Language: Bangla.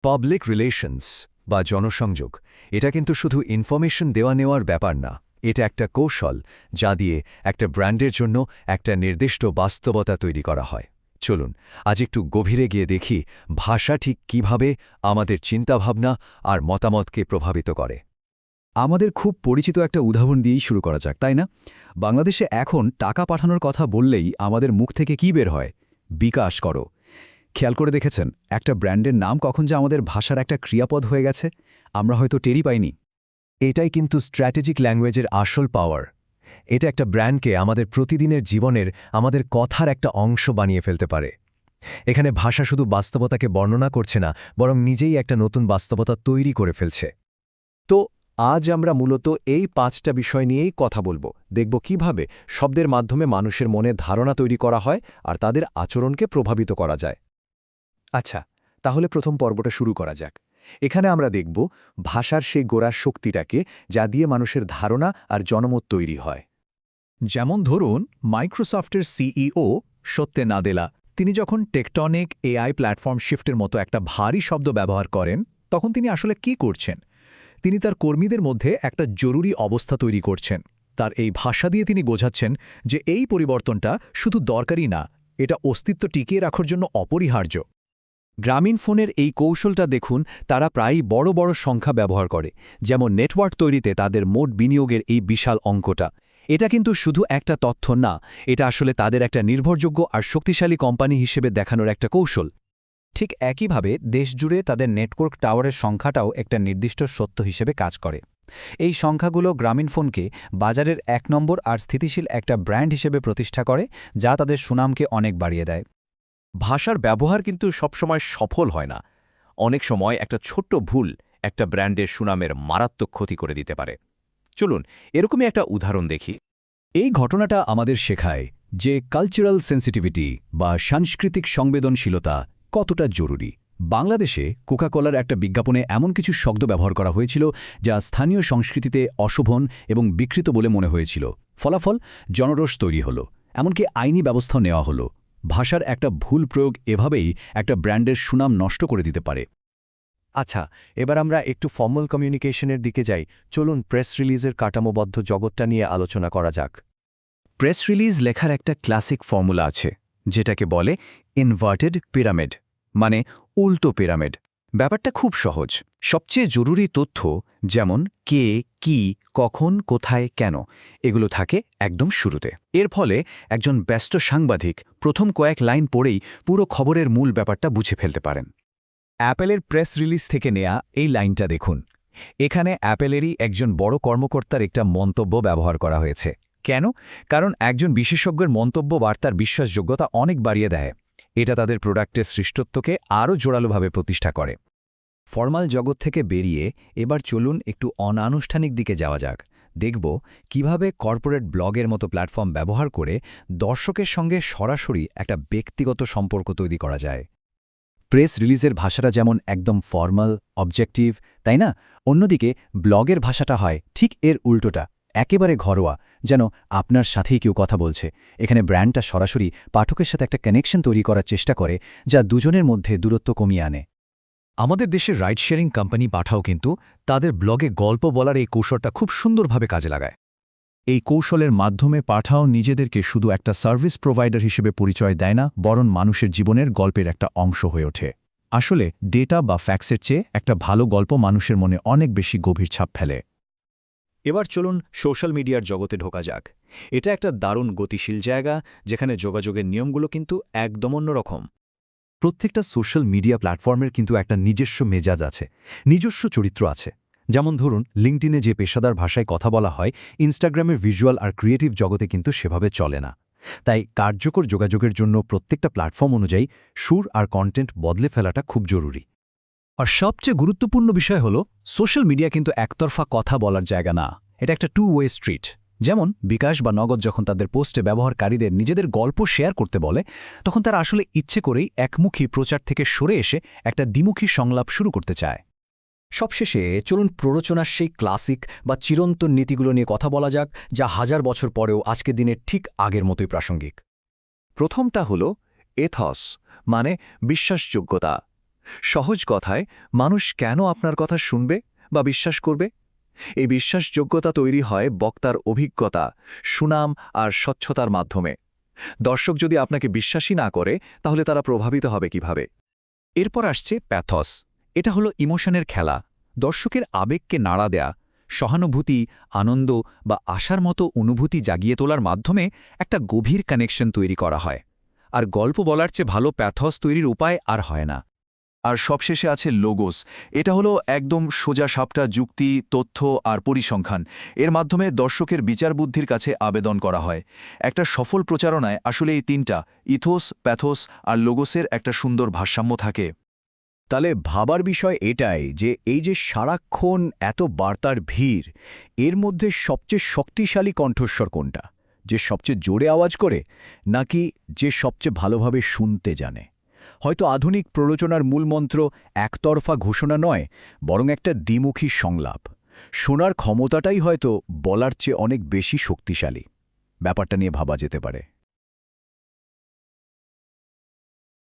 পাবলিক রিলেশনস বা জনসংযোগ এটা কিন্তু শুধু ইনফরমেশন দেওয়া নেওয়ার ব্যাপার না, এটা একটা কৌশল যা দিয়ে একটা ব্র্যান্ডের জন্য একটা নির্দিষ্ট বাস্তবতা তৈরি করা হয়। চলুন আজ একটু গভীরে গিয়ে দেখি ভাষা ঠিক কিভাবে আমাদের চিন্তাভাবনা আর মতামতকে প্রভাবিত করে। আমাদের খুব পরিচিত একটা উদাহরণ দিয়েই শুরু করা যাক, তাই না? বাংলাদেশে এখন টাকা পাঠানোর কথা বললেই আমাদের মুখ থেকে কি বের হয়? বিকাশ করো। খেয়াল করে দেখেছেন একটা ব্র্যান্ডের নাম কখন যে আমাদের ভাষার একটা ক্রিয়াপদ হয়ে গেছে, আমরা হয়তো টেরই পাইনি। এটাই কিন্তু স্ট্র্যাটেজিক ল্যাঙ্গুয়েজের আসল পাওয়ার। এটা একটা ব্র্যান্ডকে আমাদের প্রতিদিনের জীবনের, আমাদের কথার একটা অংশ বানিয়ে ফেলতে পারে। এখানে ভাষা শুধু বাস্তবতাকে বর্ণনা করছে না, বরং নিজেই একটা নতুন বাস্তবতা তৈরি করে ফেলছে। তো আজ আমরা মূলত এই 5টা বিষয় নিয়েই কথা বলবো, দেখব কিভাবে শব্দের মাধ্যমে মানুষের মনে ধারণা তৈরি করা হয় আর তাদের আচরণকে প্রভাবিত করা যায়। আচ্ছা, তাহলে প্রথম পর্বটা শুরু করা যাক। এখানে আমরা দেখব ভাষার সেই গোড়ার শক্তিটাকে, যা দিয়ে মানুষের ধারণা আর জনমত তৈরি হয়। যেমন ধরুন মাইক্রোসফটের সিইও সত্যে নাদেলা, তিনি যখন টেকটনিক এআই প্ল্যাটফর্ম শিফটের মতো একটা ভারী শব্দ ব্যবহার করেন, তখন তিনি আসলে কি করছেন? তিনি তার কর্মীদের মধ্যে একটা জরুরি অবস্থা তৈরি করছেন। তার এই ভাষা দিয়ে তিনি বোঝাচ্ছেন যে এই পরিবর্তনটা শুধু দরকারি না, এটা অস্তিত্ব টিকিয়ে রাখার জন্য অপরিহার্য। গ্রামীণ ফোনের এই কৌশলটা দেখুন, তারা প্রায়ই বড় বড় সংখ্যা ব্যবহার করে, যেমন নেটওয়ার্ক তৈরিতে তাদের মোট বিনিয়োগের এই বিশাল অঙ্কটা। এটা কিন্তু শুধু একটা তথ্য না, এটা আসলে তাদের একটা নির্ভরযোগ্য আর শক্তিশালী কোম্পানি হিসেবে দেখানোর একটা কৌশল। ঠিক একইভাবে দেশজুড়ে তাদের নেটওয়ার্ক টাওয়ারের সংখ্যাটাও একটা নির্দিষ্ট সত্য হিসেবে কাজ করে। এই সংখ্যাগুলো গ্রামীণফোনকে বাজারের 1 নম্বর আর স্থিতিশীল একটা ব্র্যান্ড হিসেবে প্রতিষ্ঠা করে, যা তাদের সুনামকে অনেক বাড়িয়ে দেয়। ভাষার ব্যবহার কিন্তু সবসময় সফল হয় না। অনেক সময় একটা ছোট্ট ভুল একটা ব্র্যান্ডের সুনামের মারাত্মক ক্ষতি করে দিতে পারে। চলুন এরকমই একটা উদাহরণ দেখি। এই ঘটনাটা আমাদের শেখায় যে কালচারাল সেন্সিটিভিটি বা সাংস্কৃতিক সংবেদনশীলতা কতটা জরুরি। বাংলাদেশে কোকাকোলার একটা বিজ্ঞাপনে এমন কিছু শব্দ ব্যবহার করা হয়েছিল যা স্থানীয় সংস্কৃতিতে অশোভন এবং বিকৃত বলে মনে হয়েছিল। ফলাফল জনরোষ তৈরি হলো, এমনকি আইনি ব্যবস্থাও নেওয়া হলো। ভাষার একটা ভুল প্রয়োগ এভাবেই একটা ব্র্যান্ডের সুনাম নষ্ট করে দিতে পারে। আচ্ছা, এবার আমরা একটু ফর্মাল কমিউনিকেশনের দিকে যাই। চলুন প্রেস রিলিজের কাঠামোবদ্ধ জগৎটা নিয়ে আলোচনা করা যাক। প্রেস রিলিজ লেখার একটা ক্লাসিক ফর্মুলা আছে, যেটাকে বলে ইনভার্টেড পিরামিড, মানে উল্টো পিরামিড। ব্যাপারটা খুব সহজ। সবচেয়ে জরুরি তথ্য, যেমন কে, কি, কখন, কোথায়, কেন, এগুলো থাকে একদম শুরুতে। এর ফলে একজন ব্যস্ত সাংবাদিক প্রথম কয়েক লাইন পড়েই পুরো খবরের মূল ব্যাপারটা বুঝে ফেলতে পারেন। অ্যাপেলের প্রেস রিলিজ থেকে নেয়া এই লাইনটা দেখুন। এখানে অ্যাপেলেরই একজন বড় কর্মকর্তার একটা মন্তব্য ব্যবহার করা হয়েছে। কেন? কারণ একজন বিশেষজ্ঞের মন্তব্য বার্তার বিশ্বাসযোগ্যতা অনেক বাড়িয়ে দেয়। এটা তাদের প্রোডাক্টের সৃষ্টত্বকে আরও জোরালোভাবে প্রতিষ্ঠা করে। ফর্মাল জগৎ থেকে বেরিয়ে এবার চলুন একটু অনানুষ্ঠানিক দিকে যাওয়া যাক। দেখব কিভাবে কর্পোরেট ব্লগের মতো প্ল্যাটফর্ম ব্যবহার করে দর্শকের সঙ্গে সরাসরি একটা ব্যক্তিগত সম্পর্ক তৈরি করা যায়। প্রেস রিলিজের ভাষাটা যেমন একদম ফর্মাল, অবজেক্টিভ, তাই না? অন্যদিকে ব্লগের ভাষাটা হয় ঠিক এর উল্টোটা, একেবারে ঘরোয়া, যেন আপনার সাথেই কেউ কথা বলছে। এখানে ব্র্যান্ডটা সরাসরি পাঠকের সাথে একটা কানেকশন তৈরি করার চেষ্টা করে, যা দুজনের মধ্যে দূরত্ব কমিয়ে আনে। আমাদের দেশের রাইড শেয়ারিং কোম্পানি পাঠাও কিন্তু তাদের ব্লগে গল্প বলার এই কৌশলটা খুব সুন্দরভাবে কাজে লাগায়। এই কৌশলের মাধ্যমে পাঠাও নিজেদেরকে শুধু একটা সার্ভিস প্রোভাইডার হিসেবে পরিচয় দেয় না, বরং মানুষের জীবনের গল্পের একটা অংশ হয়ে ওঠে। আসলে ডেটা বা ফ্যাক্সের চেয়ে একটা ভালো গল্প মানুষের মনে অনেক বেশি গভীর ছাপ ফেলে। এবার চলুন সোশ্যাল মিডিয়ার জগতে ঢোকা যাক। এটা একটা দারুণ গতিশীল জায়গা, যেখানে যোগাযোগের নিয়মগুলো কিন্তু একদম অন্যরকম। প্রত্যেকটা সোশ্যাল মিডিয়া প্ল্যাটফর্মের কিন্তু একটা নিজস্ব মেজাজ আছে, নিজস্ব চরিত্র আছে। যেমন ধরুন লিঙ্কডিনে যে পেশাদার ভাষায় কথা বলা হয়, ইনস্টাগ্রামের ভিজুয়াল আর ক্রিয়েটিভ জগতে কিন্তু সেভাবে চলে না। তাই কার্যকর যোগাযোগের জন্য প্রত্যেকটা প্ল্যাটফর্ম অনুযায়ী সুর আর কন্টেন্ট বদলে ফেলাটা খুব জরুরি। আর সবচেয়ে গুরুত্বপূর্ণ বিষয় হল সোশ্যাল মিডিয়া কিন্তু একতরফা কথা বলার জায়গা না, এটা একটা টু ওয়ে স্ট্রিট। যেমন বিকাশ বা নগদ যখন তাদের পোস্টে ব্যবহারকারীদের নিজেদের গল্প শেয়ার করতে বলে, তখন তারা আসলে ইচ্ছে করেই একমুখী প্রচার থেকে সরে এসে একটা দ্বিমুখী সংলাপ শুরু করতে চায়। সবশেষে চলুন প্ররোচনার সেই ক্লাসিক বা চিরন্তন নীতিগুলো নিয়ে কথা বলা যাক, যা হাজার বছর পরেও আজকের দিনের ঠিক আগের মতোই প্রাসঙ্গিক। প্রথমটা হলো এথস, মানে বিশ্বাসযোগ্যতা। সহজ কথায় মানুষ কেন আপনার কথা শুনবে বা বিশ্বাস করবে? এই বিশ্বাসযোগ্যতা তৈরি হয় বক্তার অভিজ্ঞতা, সুনাম আর স্বচ্ছতার মাধ্যমে। দর্শক যদি আপনাকে বিশ্বাসই না করে, তাহলে তারা প্রভাবিত হবে কিভাবে? এরপর আসছে প্যাথস। এটা হলো ইমোশনের খেলা, দর্শকের আবেগকে নাড়া দেয়া, সহানুভূতি, আনন্দ বা আশার মতো অনুভূতি জাগিয়ে তোলার মাধ্যমে একটা গভীর কানেকশন তৈরি করা হয়। আর গল্প বলার চেয়ে ভালো প্যাথস তৈরির উপায় আর হয় না। আর সবশেষে আছে লোগোস। এটা হলো একদম সোজা সাপটা যুক্তি, তথ্য আর পরিসংখ্যান। এর মাধ্যমে দর্শকের বিচার বুদ্ধির কাছে আবেদন করা হয়। একটা সফল প্রচারণায় আসলে এই তিনটা ইথোস, প্যাথোস আর লোগোসের একটা সুন্দর ভারসাম্য থাকে। তাহলে ভাবার বিষয় এটাই যে এই যে সারাক্ষণ এত বার্তার ভিড়, এর মধ্যে সবচেয়ে শক্তিশালী কণ্ঠস্বর কোনটা? যে সবচেয়ে জোরে আওয়াজ করে, নাকি যে সবচেয়ে ভালোভাবে শুনতে জানে? হয়তো আধুনিক প্ররোচনার মূলমন্ত্র একতরফা ঘোষণা নয়, বরং একটা দ্বিমুখী সংলাপ। শোনার ক্ষমতাটাই হয়তো বলার চেয়ে অনেক বেশি শক্তিশালী। ব্যাপারটা নিয়ে ভাবা যেতে পারে।